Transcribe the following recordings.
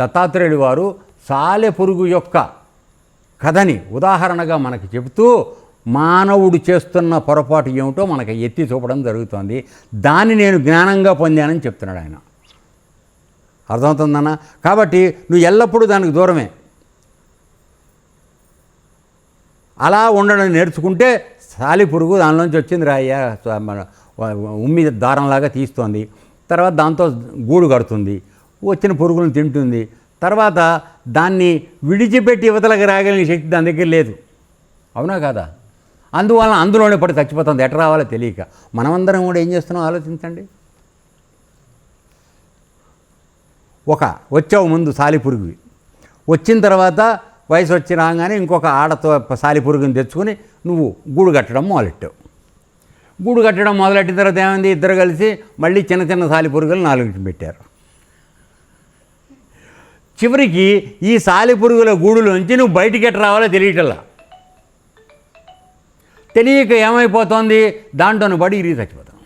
దత్తాత్రేయుడు వారు సాలెపురుగు యొక్క కథని ఉదాహరణగా మనకి చెబుతూ మానవుడు చేస్తున్న పొరపాటు ఏమిటో మనకి ఎత్తి చూపడం జరుగుతుంది. దాన్ని నేను జ్ఞానంగా పొందానని చెప్తున్నాడు ఆయన. అర్థమవుతుందన్న? కాబట్టి నువ్వు ఎల్లప్పుడూ దానికి దూరమే. అలా ఉండడం నేర్చుకుంటే సాలిపురుగు దానిలోంచి వచ్చింది రాయ్య ఉమ్మి దారంలాగా తీస్తోంది. తర్వాత దాంతో గూడు కడుతుంది, వచ్చిన పురుగులను తింటుంది. తర్వాత దాన్ని విడిచిపెట్టి యువతలకు రాగలిగిన శక్తి దాని దగ్గర లేదు. అవునా కాదా? అందువలన అందులోనే పడి చచ్చిపోతుంది. ఎట్లా రావాలో తెలియక. మనమందరం కూడా ఏం చేస్తున్నాం ఆలోచించండి. వచ్చావు ముందు సాలిపురుగువి, వచ్చిన తర్వాత వయసు వచ్చి రాగానే ఇంకొక ఆడతో సాలిపురుగుని తెచ్చుకొని నువ్వు గూడు కట్టడం మొదలెట్టావు. గూడు కట్టడం మొదలెట్టిన తర్వాత ఏమైంది? ఇద్దరు కలిసి మళ్ళీ చిన్న చిన్న సాలిపురుగులు 4 పెట్టారు. చివరికి ఈ సాలిపురుగుల గూడులోంచి నువ్వు బయటికి ఎట్లా రావాలో తెలియటల్లా. తెలియక ఏమైపోతుంది? దాంట్లోని పడి ఇరిగి చచ్చిపోతాం.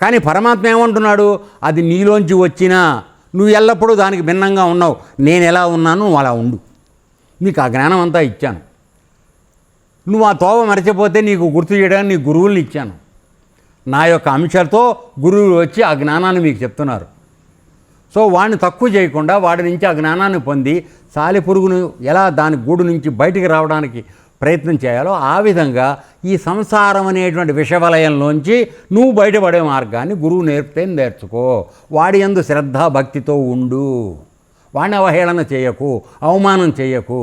కానీ పరమాత్మ ఏమంటున్నాడు? అది నీలోంచి వచ్చినా నువ్వు ఎల్లప్పుడూ దానికి భిన్నంగా ఉన్నావు. నేను ఎలా ఉన్నాను నువ్వు అలా ఉండు. నీకు ఆ జ్ఞానం అంతా ఇచ్చాను. నువ్వు ఆ తోవ మరచిపోతే నీకు గుర్తు చేయడానికి నీ గురువుల్ని ఇచ్చాను. నా యొక్క అంశాలతో గురువులు వచ్చి ఆ జ్ఞానాన్ని మీకు చెప్తున్నారు. సో వాడిని తక్కువ చేయకుండా వాడి నుంచి ఆ జ్ఞానాన్ని పొంది సాలిపురుగును ఎలా దాని గూడు నుంచి బయటికి రావడానికి ప్రయత్నం చేయాలో ఆ విధంగా ఈ సంసారం అనేటువంటి విషవలయంలోంచి నువ్వు బయటపడే మార్గాన్ని గురువు నేర్పితే నేర్చుకో. వాడి యందు శ్రద్ధ భక్తితో ఉండు. వాడిని అవహేళన చేయకు, అవమానం చేయకు.